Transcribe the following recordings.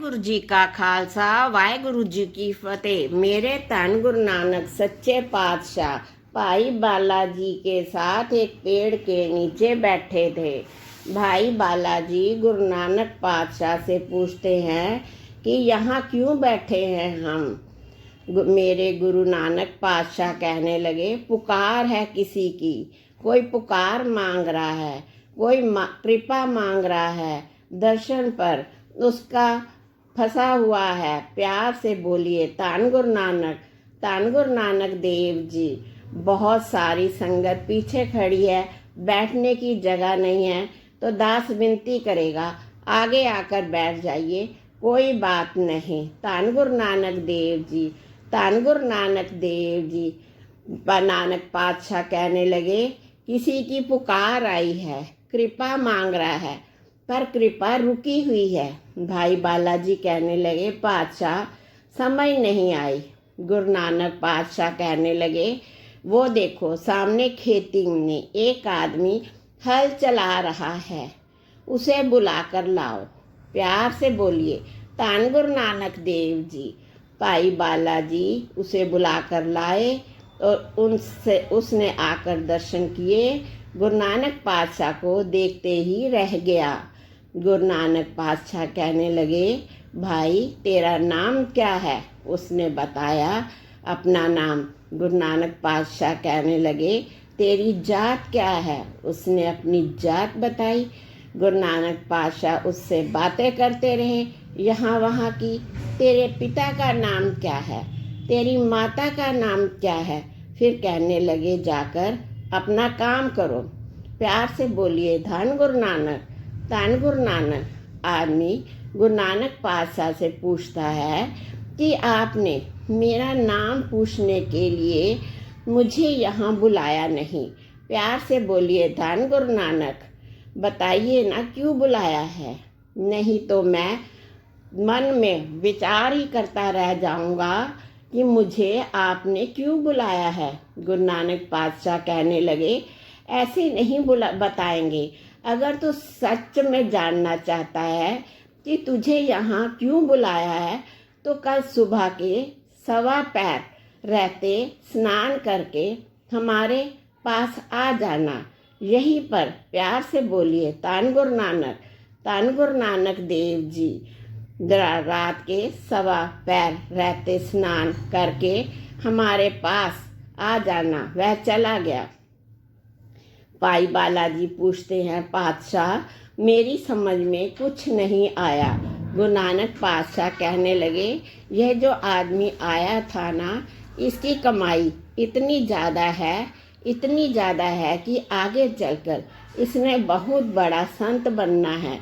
वाहेगुरु जी का खालसा वाहेगुरु जी की फतेह। मेरे धन गुरु नानक सच्चे पातशाह भाई बालाजी के साथ एक पेड़ के नीचे बैठे थे। भाई बालाजी गुरु नानक पातशाह से पूछते हैं कि यहाँ क्यों बैठे हैं हम। मेरे गुरु नानक पातशाह कहने लगे, पुकार है किसी की, कोई पुकार मांग रहा है, कोई कृपा मांग रहा है, दर्शन पर उसका फंसा हुआ है। प्यार से बोलिए धन गुरु नानक देव जी। बहुत सारी संगत पीछे खड़ी है, बैठने की जगह नहीं है, तो दास विनती करेगा आगे आकर बैठ जाइए, कोई बात नहीं। धन गुरु नानक देव जी, धन गुरु नानक देव जी। नानक पातशाह कहने लगे, किसी की पुकार आई है, कृपा मांग रहा है, पर कृपा रुकी हुई है। भाई बालाजी कहने लगे, पातशाह समझ नहीं आई। गुरु नानक पातशाह कहने लगे, वो देखो सामने खेती में एक आदमी हल चला रहा है, उसे बुलाकर लाओ। प्यार से बोलिए धन गुरु नानक देव जी। भाई बालाजी उसे बुलाकर लाए और उसने आकर दर्शन किए। गुरु नानक पातशाह को देखते ही रह गया। गुरु नानक पातशाह कहने लगे, भाई तेरा नाम क्या है? उसने बताया अपना नाम। गुरु नानक पातशाह कहने लगे, तेरी जात क्या है? उसने अपनी जात बताई। गुरु नानक पातशाह उससे बातें करते रहे यहाँ वहाँ की। तेरे पिता का नाम क्या है? तेरी माता का नाम क्या है? फिर कहने लगे, जाकर अपना काम करो। प्यार से बोलिए धन गुरु नानक, धन गुरु नानक। आदमी गुरु नानक पातशाह से पूछता है कि आपने मेरा नाम पूछने के लिए मुझे यहाँ बुलाया नहीं। प्यार से बोलिए धन गुरु नानक, बताइए ना क्यों बुलाया है, नहीं तो मैं मन में विचार ही करता रह जाऊंगा कि मुझे आपने क्यों बुलाया है। गुरु नानक पातशाह कहने लगे, ऐसे नहीं बताएंगे। अगर तू सच में जानना चाहता है कि तुझे यहाँ क्यों बुलाया है, तो कल सुबह के 1:15 रहते स्नान करके हमारे पास आ जाना। यहीं पर प्यार से बोलिए धन गुरु नानक देव जी। रात के 1:15 रहते स्नान करके हमारे पास आ जाना। वह चला गया। भाई बालाजी पूछते हैं, पातशाह मेरी समझ में कुछ नहीं आया। गुरु नानक पातशाह कहने लगे, यह जो आदमी आया था ना, इसकी कमाई इतनी ज़्यादा है कि आगे चलकर इसने बहुत बड़ा संत बनना है।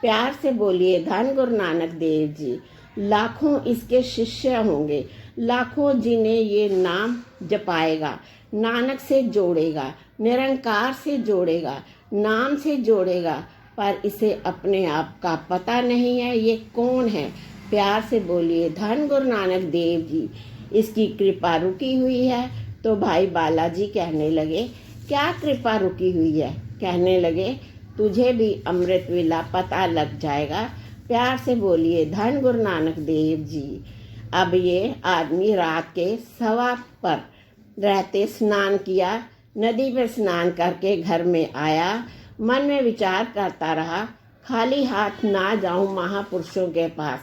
प्यार से बोलिए धन गुरु नानक देव जी। लाखों इसके शिष्य होंगे, लाखों जिन्हें ये नाम जपाएगा, नानक से जोड़ेगा, निरंकार से जोड़ेगा, नाम से जोड़ेगा, पर इसे अपने आप का पता नहीं है ये कौन है। प्यार से बोलिए धन गुरु नानक देव जी। इसकी कृपा रुकी हुई है। तो भाई बालाजी कहने लगे, क्या कृपा रुकी हुई है? कहने लगे, तुझे भी अमृत वेला पता लग जाएगा। प्यार से बोलिए धन गुरु नानक देव जी। अब ये आदमी रात के 1:15 रहते स्नान किया, नदी में स्नान करके घर में आया। मन में विचार करता रहा, खाली हाथ ना जाऊं महापुरुषों के पास।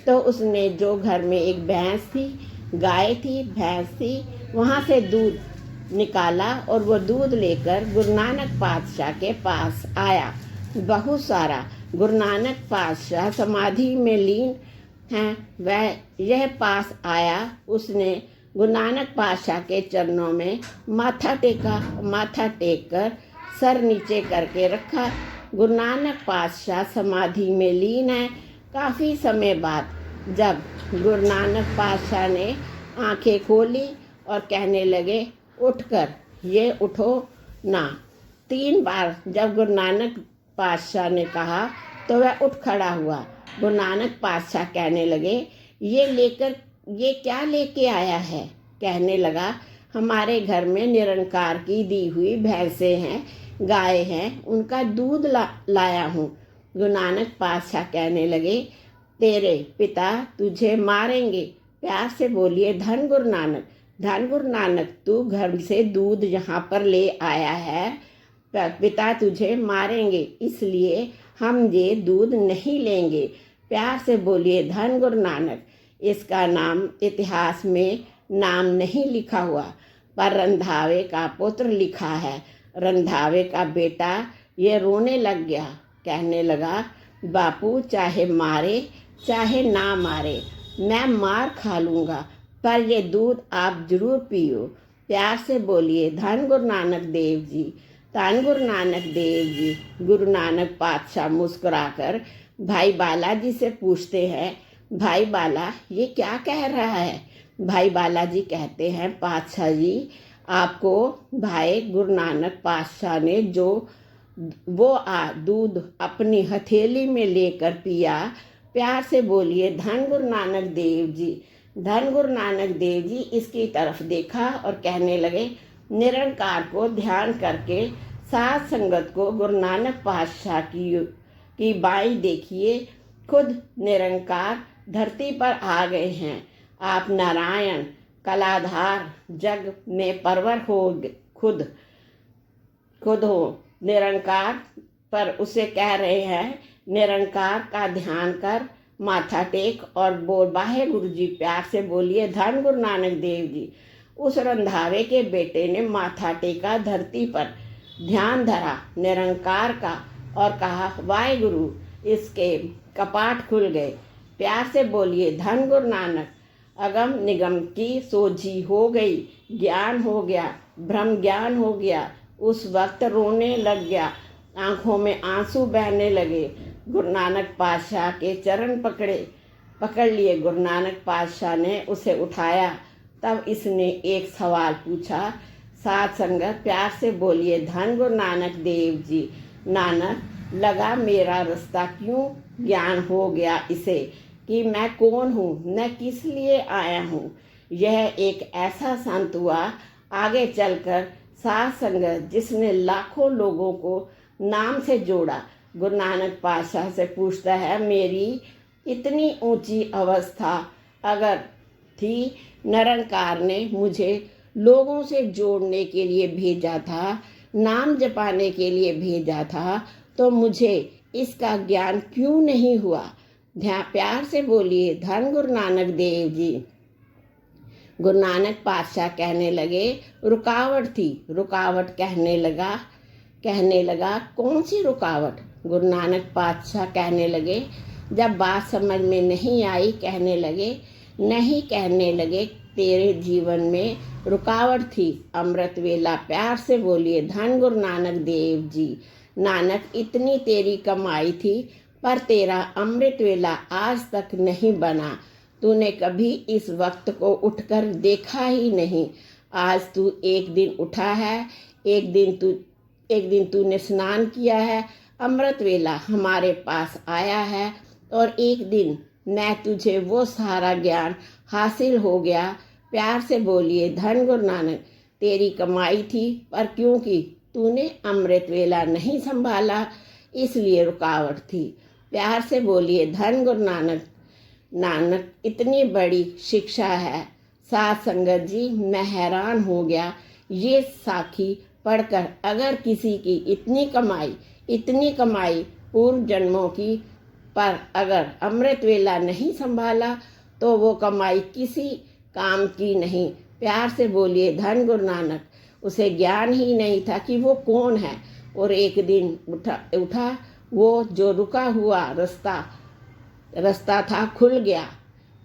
तो उसने जो घर में एक भैंस थी, गाय थी, भैंस थी, वहाँ से दूध निकाला और वो दूध लेकर गुरु नानक पातशाह के पास आया। बहुत सारा। गुरु नानक पातशाह समाधि में लीन हैं। वह यह पास आया, उसने गुरु नानक पातशाह के चरणों में माथा टेक कर सर नीचे करके रखा। गुरु नानक पातशाह समाधि में लीन है। काफ़ी समय बाद जब गुरु नानक पातशाह ने आंखें खोली और कहने लगे, उठकर ये उठो ना। 3 बार जब गुरु नानक पातशाह ने कहा तो वह उठ खड़ा हुआ। गुरु नानक पातशाह कहने लगे, ये क्या लेके आया है? कहने लगा, हमारे घर में निरंकार की दी हुई भैंसें हैं, गाय हैं, उनका दूध लाया हूँ। गुरु नानक पातशाह कहने लगे, तेरे पिता तुझे मारेंगे। प्यार से बोलिए धन गुरु नानक। धन गुरु नानक, तू घर से दूध यहाँ पर ले आया है, पिता तुझे मारेंगे, इसलिए हम ये दूध नहीं लेंगे। प्यार से बोलिए धन गुरु नानक। इसका नाम इतिहास में नाम नहीं लिखा हुआ, पर रंधावे का पुत्र लिखा है। रंधावे का बेटा ये रोने लग गया, कहने लगा, बापू चाहे मारे चाहे ना मारे, मैं मार खा लूँगा, पर ये दूध आप जरूर पियो। प्यार से बोलिए धन गुरु नानक देव जी। धन गुरु नानक देव जी। गुरु नानक पातशाह मुस्कुराकर भाई बालाजी से पूछते हैं, भाई बाला ये क्या कह रहा है? भाई बालाजी कहते हैं, पातशाह जी, आपको भाई गुरु नानक पातशाह ने जो दूध अपनी हथेली में लेकर पिया। प्यार से बोलिए धन गुरु नानक देव जी। धन गुरु नानक देव जी इसकी तरफ देखा और कहने लगे, निरंकार को ध्यान करके साथ संगत को गुरु नानक पातशाह की बाई देखिए, खुद निरंकार धरती पर आ गए हैं। आप नारायण कलाधार जग में परवर हो, खुद हो निरंकार, पर उसे कह रहे हैं, निरंकार का ध्यान कर, माथा टेक और बोल, वाहे गुरु जी। प्यार से बोलिए धन गुरु नानक देव जी। उस रंधावे के बेटे ने माथा टेका, धरती पर ध्यान धरा निरंकार का और कहा, वाहे गुरु। इसके कपाट खुल गए। प्यार से बोलिए धन गुरु नानक। अगम निगम की सोझी हो गई, ज्ञान हो गया, ब्रह्म ज्ञान हो गया। उस वक्त रोने लग गया, आंखों में आंसू बहने लगे। गुरु नानक पातशाह के चरण पकड़ लिए। गुरु नानक पातशाह ने उसे उठाया। तब इसने एक सवाल पूछा, साथ संगत प्यार से बोलिए धन गुरु नानक देव जी। नानक लगा मेरा रास्ता क्यों ज्ञान हो गया इसे, कि मैं कौन हूँ, मैं किस लिए आया हूँ। यह एक ऐसा संत हुआ आगे चलकर साथ संगत, जिसने लाखों लोगों को नाम से जोड़ा। गुरु नानक पातशाह से पूछता है, मेरी इतनी ऊंची अवस्था अगर थी, निरंकार ने मुझे लोगों से जोड़ने के लिए भेजा था, नाम जपाने के लिए भेजा था, तो मुझे इसका ज्ञान क्यों नहीं हुआ? प्यार से बोलिए धन गुरु नानक देव जी। गुरु नानक पातशाह कहने लगे, रुकावट थी। रुकावट कहने लगा कौन सी रुकावट? गुरु नानक पातशाह कहने लगे, जब बात समझ में नहीं आई, कहने लगे तेरे जीवन में रुकावट थी, अमृत वेला। प्यार से बोलिए धन गुरु नानक देव जी। नानक इतनी तेरी कमाई थी, पर तेरा अमृत वेला आज तक नहीं बना। तूने कभी इस वक्त को उठकर देखा ही नहीं। आज तू एक दिन उठा है, एक दिन तूने स्नान किया है, अमृत वेला हमारे पास आया है, और एक दिन मैं तुझे वो सारा ज्ञान हासिल हो गया। प्यार से बोलिए धन गुरु नानक। तेरी कमाई थी, पर क्योंकि तूने अमृत वेला नहीं संभाला, इसलिए रुकावट थी। प्यार से बोलिए धन गुरु नानक। नानक इतनी बड़ी शिक्षा है साथ संगत जी, मैं हैरान हो गया ये साखी पढ़कर। अगर किसी की इतनी कमाई पूर्व जन्मों की, पर अगर अमृत वेला नहीं संभाला, तो वो कमाई किसी काम की नहीं। प्यार से बोलिए धन गुरु नानक। उसे ज्ञान ही नहीं था कि वो कौन है, और एक दिन उठा वो जो रुका हुआ रास्ता था खुल गया।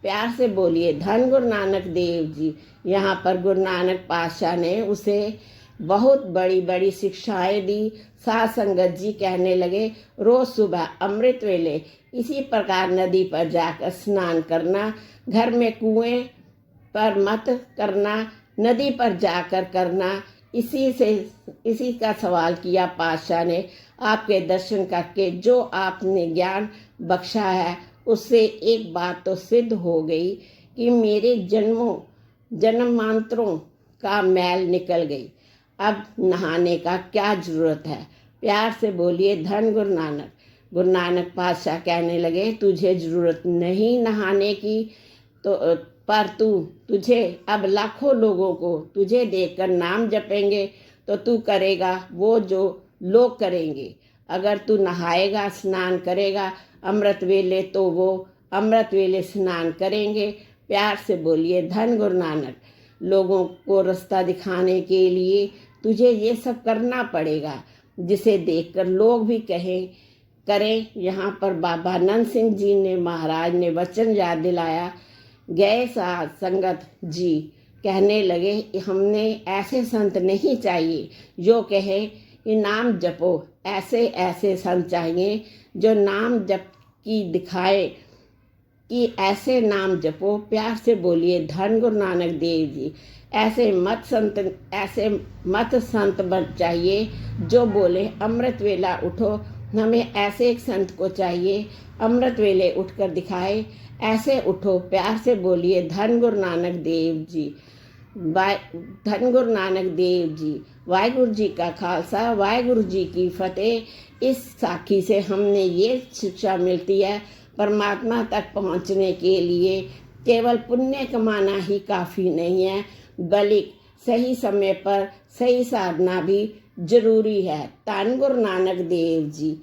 प्यार से बोलिए धन गुरु नानक देव जी। यहाँ पर गुरु नानक पातशाह ने उसे बहुत बड़ी बड़ी शिक्षाएं दी। साथ संगत जी कहने लगे, रोज सुबह अमृत वेले इसी प्रकार नदी पर जाकर स्नान करना, घर में कुएं पर मत करना, नदी पर जाकर करना। इसी का सवाल किया पातशाह ने। आपके दर्शन करके जो आपने ज्ञान बख्शा है, उससे एक बात तो सिद्ध हो गई कि मेरे जन्मांतरों का मैल निकल गई। अब नहाने का क्या जरूरत है? प्यार से बोलिए धन गुरु नानक। गुरु नानक पातशाह कहने लगे, तुझे ज़रूरत नहीं नहाने की, तो पर तुझे अब लाखों लोगों को तुझे देखकर नाम जपेंगे तो तू करेगा वो जो लोग करेंगे। अगर तू नहाएगा, स्नान करेगा अमृत वेले, तो वो अमृत वेले स्नान करेंगे। प्यार से बोलिए धन गुरु नानक। लोगों को रास्ता दिखाने के लिए तुझे ये सब करना पड़ेगा, जिसे देखकर लोग भी करें। यहाँ पर बाबा नंद सिंह जी ने महाराज ने वचन याद दिलाया। गए साथ संगत जी कहने लगे, हमने ऐसे संत नहीं चाहिए जो कहे कि नाम जपो। ऐसे ऐसे संत चाहिए जो नाम जप की दिखाए कि ऐसे नाम जपो। प्यार से बोलिए धन गुरु नानक देव जी। ऐसे मत संत बन चाहिए जो बोले अमृत वेला उठो। हमें ऐसे एक संत को चाहिए अमृत वेले उठकर दिखाए, ऐसे उठो। प्यार से बोलिए धन गुरु नानक देव जी। धन गुरु नानक देव जी। वाहिगुरु जी का खालसा, वाहिगुरु जी की फतेह। इस साखी से हमने ये शिक्षा मिलती है, परमात्मा तक पहुंचने के लिए केवल पुण्य कमाना ही काफ़ी नहीं है, बल्कि सही समय पर सही साधना भी जरूरी है। धन गुरु नानक देव जी।